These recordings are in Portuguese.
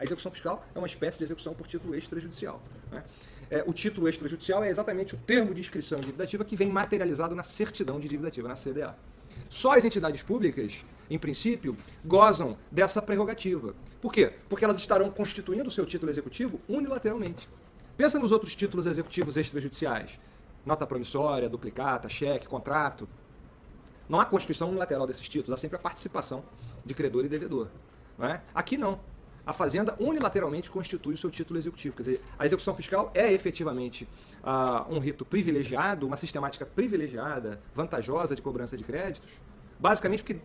A execução fiscal é uma espécie de execução por título extrajudicial, né? O título extrajudicial é exatamente o termo de inscrição em dívida ativa que vem materializado na certidão de dívida ativa, na CDA. Só as entidades públicas, em princípio, gozam dessa prerrogativa. Por quê? Porque elas estarão constituindo o seu título executivo unilateralmente. Pensa nos outros títulos executivos extrajudiciais. Nota promissória, duplicata, cheque, contrato. Não há constituição unilateral desses títulos, há sempre a participação de credor e devedor. Não é? Aqui não. A Fazenda unilateralmente constitui o seu título executivo. Quer dizer, a execução fiscal é efetivamente um rito privilegiado, uma sistemática privilegiada, vantajosa de cobrança de créditos, basicamente porque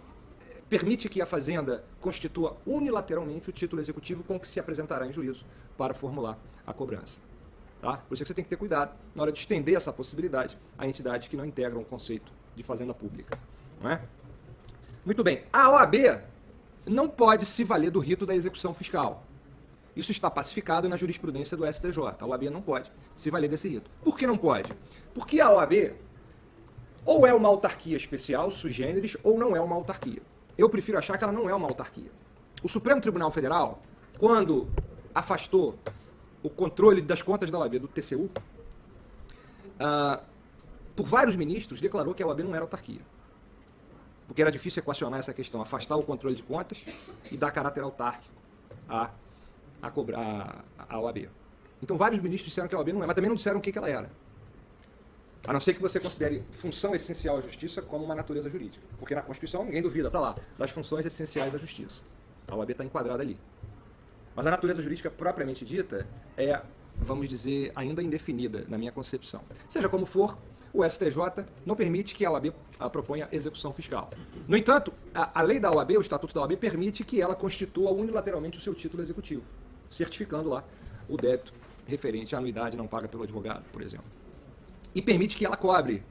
permite que a Fazenda constitua unilateralmente o título executivo com que se apresentará em juízo para formular a cobrança. Tá? Por isso que você tem que ter cuidado na hora de estender essa possibilidade a entidades que não integram o conceito de fazenda pública. Não é? Muito bem. A OAB não pode se valer do rito da execução fiscal. Isso está pacificado na jurisprudência do STJ. A OAB não pode se valer desse rito. Por que não pode? Porque a OAB ou é uma autarquia especial, sui generis, ou não é uma autarquia. Eu prefiro achar que ela não é uma autarquia. O Supremo Tribunal Federal, quando afastou o controle das contas da OAB do TCU, por vários ministros, declarou que a OAB não era autarquia. Porque era difícil equacionar essa questão, afastar o controle de contas e dar caráter autárquico à OAB. Então vários ministros disseram que a OAB não é, mas também não disseram o que ela era. A não ser que você considere função essencial à justiça como uma natureza jurídica. Porque na Constituição, ninguém duvida, está lá, das funções essenciais à justiça. A OAB está enquadrada ali. Mas a natureza jurídica propriamente dita é, vamos dizer, ainda indefinida na minha concepção. Seja como for, o STJ não permite que a OAB proponha execução fiscal. No entanto, a lei da OAB, o Estatuto da OAB, permite que ela constitua unilateralmente o seu título executivo, certificando lá o débito referente à anuidade não paga pelo advogado, por exemplo. E permite que ela cobre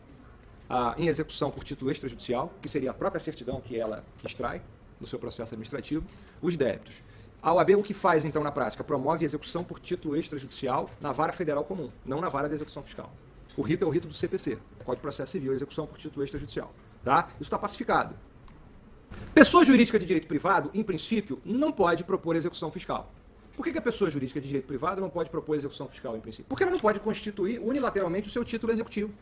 em execução por título extrajudicial, que seria a própria certidão que ela extrai do seu processo administrativo, os débitos. A OAB o que faz, então, na prática? Promove execução por título extrajudicial na vara federal comum, não na vara de execução fiscal. O rito é o rito do CPC, Código de Processo Civil, execução por título extrajudicial. Tá? Isso está pacificado. Pessoa jurídica de direito privado, em princípio, não pode propor execução fiscal. Por que a pessoa jurídica de direito privado não pode propor execução fiscal, em princípio? Porque ela não pode constituir unilateralmente o seu título executivo.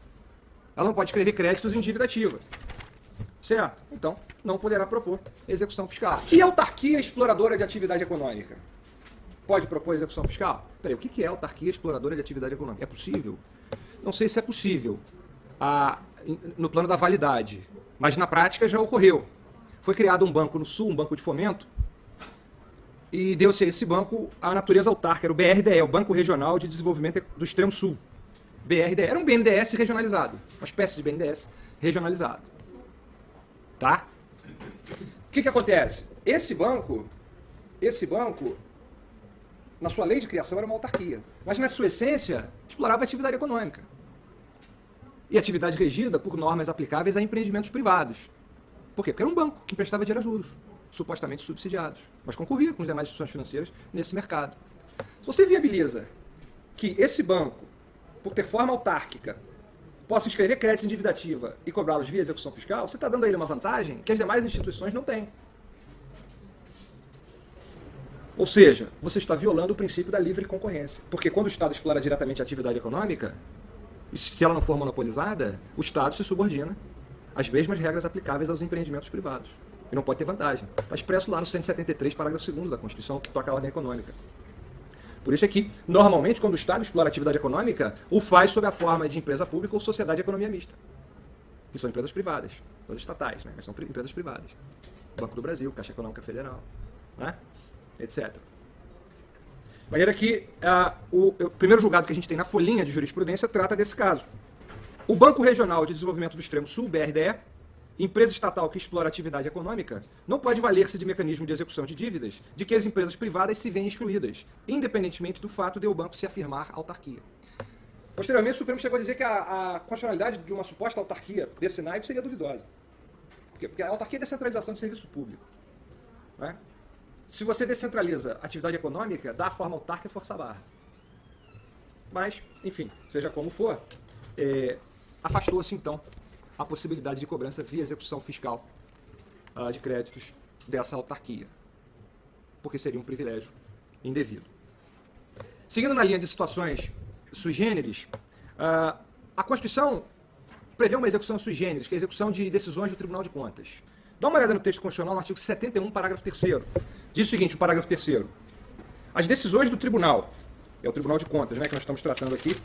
Ela não pode escrever créditos em dívida ativa. Certo? Então, não poderá propor execução fiscal. E a autarquia exploradora de atividade econômica? Pode propor execução fiscal? Peraí, o que é autarquia exploradora de atividade econômica? É possível? Não sei se é possível no plano da validade, mas na prática já ocorreu. Foi criado um banco no Sul, um banco de fomento, e deu-se a esse banco a natureza autárquica, era o BRDE, o Banco Regional de Desenvolvimento do Extremo Sul. BRDE, era um BNDES regionalizado, uma espécie de BNDES regionalizado. Tá? O que acontece? Esse banco, na sua lei de criação, era uma autarquia, mas na sua essência, explorava a atividade econômica. E atividade regida por normas aplicáveis a empreendimentos privados. Por quê? Porque era um banco que emprestava dinheiro a juros, supostamente subsidiados, mas concorria com as demais instituições financeiras nesse mercado. Se você viabiliza que esse banco, por ter forma autárquica, possa inscrever crédito em dívida ativa e cobrá-los via execução fiscal, você está dando a ele uma vantagem que as demais instituições não têm. Ou seja, você está violando o princípio da livre concorrência. Porque quando o Estado explora diretamente a atividade econômica, e se ela não for monopolizada, o Estado se subordina às mesmas regras aplicáveis aos empreendimentos privados. E não pode ter vantagem. Está expresso lá no 173, parágrafo 2º da Constituição, que toca a ordem econômica. Por isso é que, normalmente, quando o Estado explora a atividade econômica, o faz sob a forma de empresa pública ou sociedade de economia mista. Que são empresas privadas, as estatais, né? Mas são empresas privadas. Banco do Brasil, Caixa Econômica Federal, né? Etc. De maneira que o primeiro julgado que a gente tem na folhinha de jurisprudência trata desse caso. O Banco Regional de Desenvolvimento do Extremo Sul, BRDE, empresa estatal que explora atividade econômica, não pode valer-se de mecanismo de execução de dívidas de que as empresas privadas se veem excluídas, independentemente do fato de o banco se afirmar autarquia. Posteriormente, o Supremo chegou a dizer que a constitucionalidade de uma suposta autarquia desse naipe seria duvidosa. Porque a autarquia é descentralização de serviço público. Né? Se você descentraliza a atividade econômica, dá a forma autárquica e força a barra. Mas, enfim, seja como for, afastou-se então a possibilidade de cobrança via execução fiscal de créditos dessa autarquia. Porque seria um privilégio indevido. Seguindo na linha de situações sui generis, a Constituição prevê uma execução sui generis, que é a execução de decisões do Tribunal de Contas. Dá uma olhada no texto constitucional, no artigo 71, parágrafo 3º. Diz o seguinte, o parágrafo 3º. As decisões do tribunal, é o Tribunal de Contas, né, que nós estamos tratando aqui.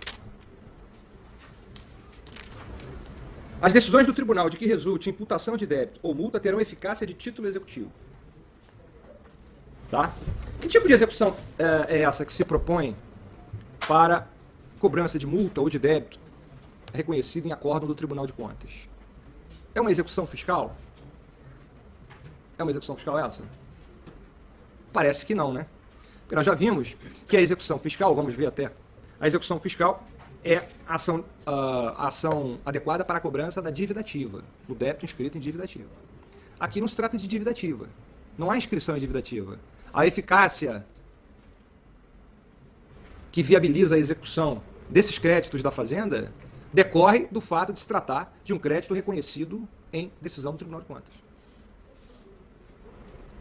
As decisões do tribunal de que resulte imputação de débito ou multa terão eficácia de título executivo. Tá? Que tipo de execução é essa que se propõe para cobrança de multa ou de débito reconhecida em acórdão do Tribunal de Contas? É uma execução fiscal? É uma execução fiscal essa? Parece que não, né? Porque nós já vimos que a execução fiscal, vamos ver até, a execução fiscal é a ação adequada para a cobrança da dívida ativa, do débito inscrito em dívida ativa. Aqui não se trata de dívida ativa. Não há inscrição em dívida ativa. A eficácia que viabiliza a execução desses créditos da Fazenda decorre do fato de se tratar de um crédito reconhecido em decisão do Tribunal de Contas.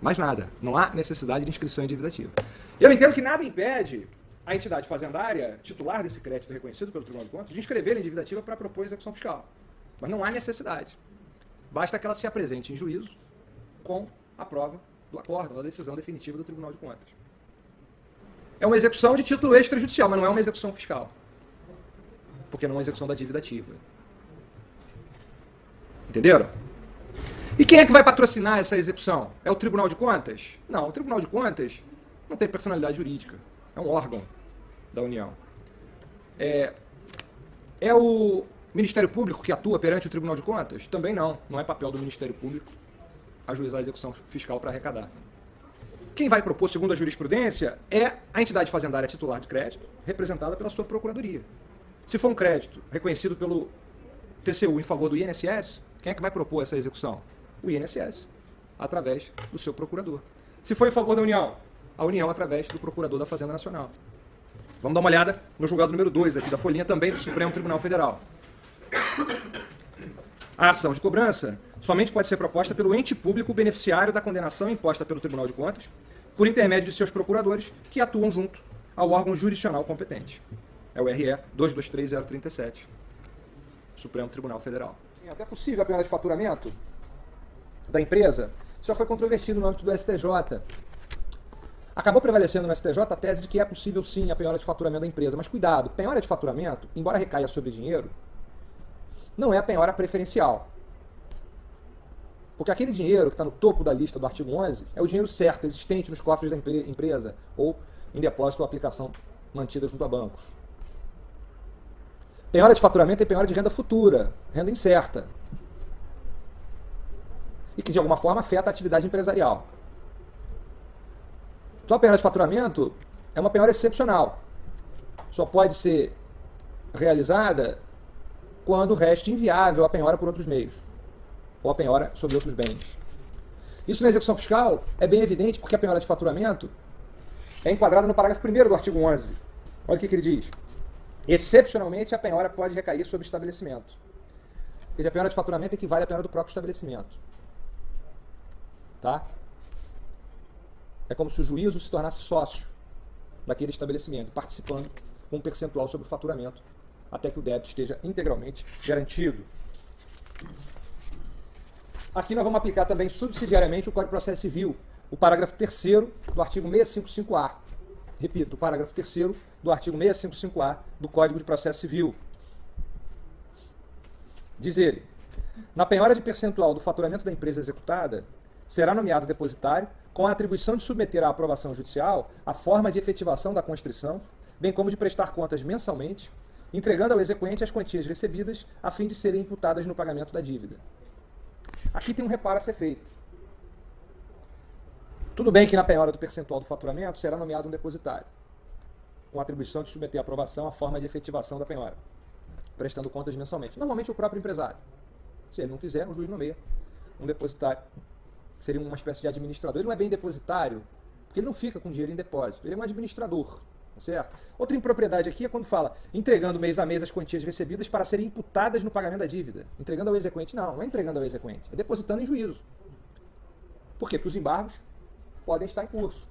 Mais nada. Não há necessidade de inscrição em dívida ativa. Eu entendo que nada impede a entidade fazendária, titular desse crédito reconhecido pelo Tribunal de Contas, de inscrever em dívida ativa para propor execução fiscal. Mas não há necessidade. Basta que ela se apresente em juízo com a prova do acórdão, da decisão definitiva do Tribunal de Contas. É uma execução de título extrajudicial, mas não é uma execução fiscal. Porque não é uma execução da dívida ativa. Entenderam? E quem é que vai patrocinar essa execução? É o Tribunal de Contas? Não, o Tribunal de Contas não tem personalidade jurídica. É um órgão da União. É o Ministério Público que atua perante o Tribunal de Contas? Também não. Não é papel do Ministério Público ajuizar a execução fiscal para arrecadar. Quem vai propor, segundo a jurisprudência, é a entidade fazendária titular de crédito, representada pela sua procuradoria. Se for um crédito reconhecido pelo TCU em favor do INSS, quem é que vai propor essa execução? O INSS, através do seu procurador. Se for em favor da União, a União através do procurador da Fazenda Nacional. Vamos dar uma olhada no julgado número 2 aqui da folhinha, também do Supremo Tribunal Federal. A ação de cobrança somente pode ser proposta pelo ente público beneficiário da condenação imposta pelo Tribunal de Contas, por intermédio de seus procuradores, que atuam junto ao órgão jurisdicional competente. É o RE 223037, Supremo Tribunal Federal. É até possível a penalidade de faturamento da empresa, isso já foi controvertido no âmbito do STJ. Acabou prevalecendo no STJ a tese de que é possível sim a penhora de faturamento da empresa. Mas cuidado, penhora de faturamento, embora recaia sobre dinheiro, não é a penhora preferencial. Porque aquele dinheiro que está no topo da lista do artigo 11 é o dinheiro certo, existente nos cofres da empresa ou em depósito ou aplicação mantida junto a bancos. Penhora de faturamento é penhora de renda futura, renda incerta. E que de alguma forma afeta a atividade empresarial. Então a penhora de faturamento é uma penhora excepcional. Só pode ser realizada quando reste inviável a penhora por outros meios, ou a penhora sobre outros bens. Isso na execução fiscal é bem evidente porque a penhora de faturamento é enquadrada no parágrafo 1º do artigo 11. Olha o que ele diz. Excepcionalmente, a penhora pode recair sobre o estabelecimento. Quer dizer, a penhora de faturamento equivale à penhora do próprio estabelecimento. Tá? É como se o juízo se tornasse sócio daquele estabelecimento, participando com um percentual sobre o faturamento, até que o débito esteja integralmente garantido. Aqui nós vamos aplicar também subsidiariamente o Código de Processo Civil, o parágrafo 3º do artigo 655-A. Repito, o parágrafo 3º do artigo 655-A do Código de Processo Civil. Diz ele: na penhora de percentual do faturamento da empresa executada, será nomeado depositário com a atribuição de submeter à aprovação judicial a forma de efetivação da constrição, bem como de prestar contas mensalmente, entregando ao exequente as quantias recebidas a fim de serem imputadas no pagamento da dívida. Aqui tem um reparo a ser feito. Tudo bem que na penhora do percentual do faturamento será nomeado um depositário, com a atribuição de submeter à aprovação a forma de efetivação da penhora, prestando contas mensalmente. Normalmente o próprio empresário. Se ele não quiser, o juiz nomeia um depositário. Seria uma espécie de administrador. Ele não é bem depositário, porque ele não fica com dinheiro em depósito. Ele é um administrador. Certo? Outra impropriedade aqui é quando fala entregando mês a mês as quantias recebidas para serem imputadas no pagamento da dívida. Entregando ao exequente. Não é entregando ao exequente. É depositando em juízo. Por quê? Porque os embargos podem estar em curso.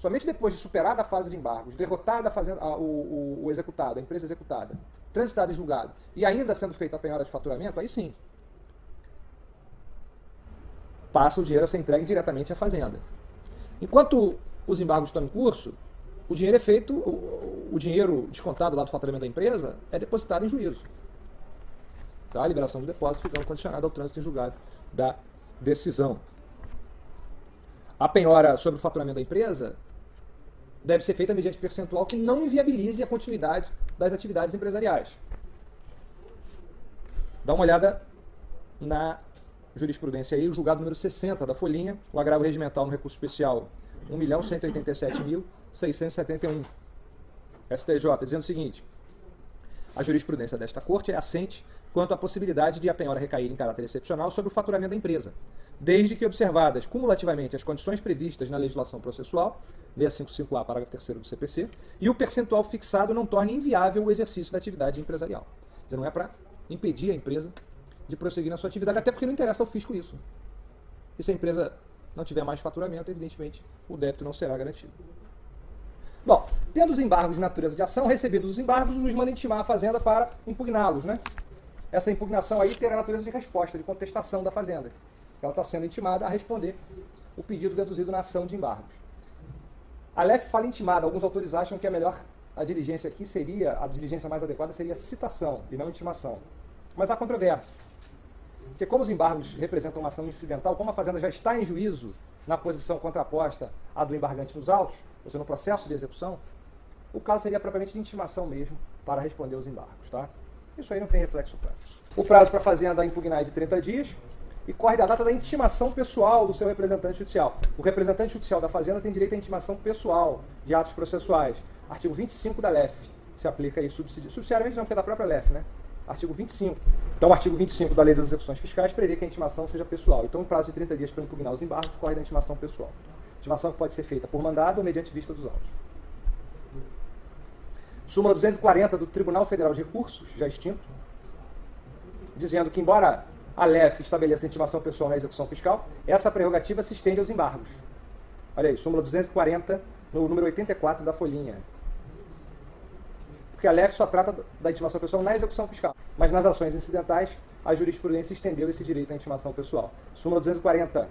Somente depois de superada a fase de embargos, derrotada o executado, a empresa executada, transitada em julgado, e ainda sendo feita a penhora de faturamento, aí sim, passa o dinheiro a ser entregue diretamente à fazenda. Enquanto os embargos estão em curso, o dinheiro é feito, o dinheiro descontado lá do faturamento da empresa é depositado em juízo. Tá? A liberação do depósito ficando condicionada ao trânsito em julgado da decisão. A penhora sobre o faturamento da empresa deve ser feita mediante percentual que não inviabilize a continuidade das atividades empresariais. Dá uma olhada na jurisprudência aí, o julgado número 60 da folhinha, o agravo regimental no recurso especial 1.187.671. STJ, dizendo o seguinte: a jurisprudência desta Corte é assente quanto à possibilidade de a penhora recair em caráter excepcional sobre o faturamento da empresa, desde que observadas cumulativamente as condições previstas na legislação processual, 655A, parágrafo 3º do CPC, e o percentual fixado não torne inviável o exercício da atividade empresarial. Quer dizer, não é para impedir a empresa de prosseguir na sua atividade, até porque não interessa ao fisco isso. E se a empresa não tiver mais faturamento, evidentemente, o débito não será garantido. Bom, tendo os embargos de natureza de ação, recebidos os embargos, o juiz manda intimar a fazenda para impugná-los, né? Essa impugnação aí terá a natureza de resposta, de contestação da fazenda. Ela está sendo intimada a responder o pedido deduzido na ação de embargos. A LEF fala intimada, alguns autores acham que a diligência aqui seria, a diligência mais adequada seria citação e não intimação. Mas há controvérsia. Porque como os embargos representam uma ação incidental, como a fazenda já está em juízo na posição contraposta à do embargante nos autos, ou seja, no processo de execução, o caso seria propriamente de intimação mesmo para responder aos embargos. Tá? Isso aí não tem reflexo prático. O prazo para a fazenda impugnar é de 30 dias e corre da data da intimação pessoal do seu representante judicial. O representante judicial da fazenda tem direito à intimação pessoal de atos processuais. Artigo 25 da LEF se aplica aí subsidiariamente, não, porque é da própria LEF, né? Artigo 25. Então, o artigo 25 da Lei das Execuções Fiscais prevê que a intimação seja pessoal. Então, o prazo de 30 dias para impugnar os embargos corre da intimação pessoal. Intimação que pode ser feita por mandado ou mediante vista dos autos. Súmula 240 do Tribunal Federal de Recursos, já extinto, dizendo que, embora a LEF estabeleça a intimação pessoal na execução fiscal, essa prerrogativa se estende aos embargos. Olha aí, súmula 240, no número 84 da folhinha. Porque a LEF só trata da intimação pessoal na execução fiscal. Mas nas ações incidentais, a jurisprudência estendeu esse direito à intimação pessoal. Súmula 240.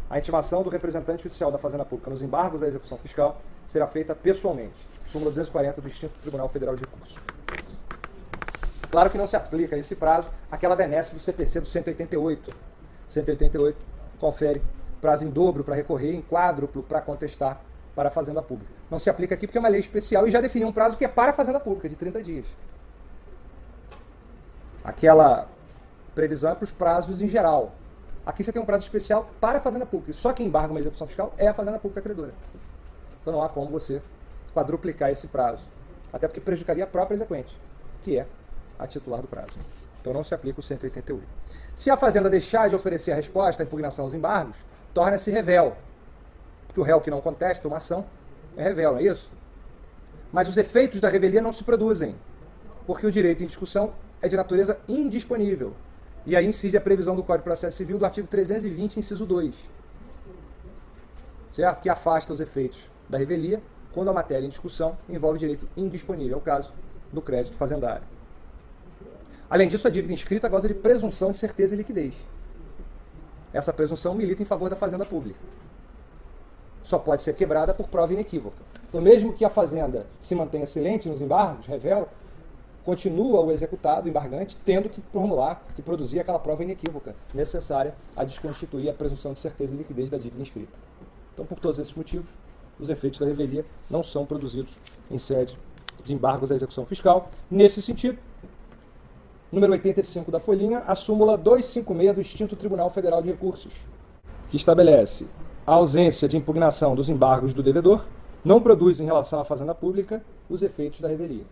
A intimação do representante judicial da Fazenda Pública nos embargos da execução fiscal será feita pessoalmente. Súmula 240 do extinto Tribunal Federal de Recursos. Claro que não se aplica a esse prazo aquela benesse do CPC do 188. 188 confere prazo em dobro para recorrer, em quádruplo para contestar para a Fazenda Pública. Não se aplica aqui porque é uma lei especial e já definiu um prazo que é para a Fazenda Pública, de 30 dias. Aquela previsão é para os prazos em geral. Aqui você tem um prazo especial para a Fazenda Pública. Só quem embarga uma execução fiscal é a Fazenda Pública credora. Então não há como você quadruplicar esse prazo. Até porque prejudicaria a própria exequente, que é a titular do prazo. Então não se aplica o 188. Se a Fazenda deixar de oferecer a resposta à impugnação aos embargos, torna-se revel. Porque o réu que não contesta uma ação é revel, não é isso? Mas os efeitos da revelia não se produzem, porque o direito em discussão é de natureza indisponível. E aí incide a previsão do Código de Processo Civil do artigo 320, inciso 2. Certo? Que afasta os efeitos da revelia quando a matéria em discussão envolve direito indisponível. É o caso do crédito fazendário. Além disso, a dívida inscrita goza de presunção de certeza e liquidez. Essa presunção milita em favor da Fazenda Pública. Só pode ser quebrada por prova inequívoca. Então, mesmo que a Fazenda se mantenha silente nos embargos, revel, continua o executado, o embargante, tendo que formular, que produzir aquela prova inequívoca necessária a desconstituir a presunção de certeza e liquidez da dívida inscrita. Então, por todos esses motivos, os efeitos da revelia não são produzidos em sede de embargos à execução fiscal. Nesse sentido, número 85 da folhinha, a súmula 256 do extinto Tribunal Federal de Recursos, que estabelece a ausência de impugnação dos embargos do devedor, não produz em relação à Fazenda Pública os efeitos da revelia.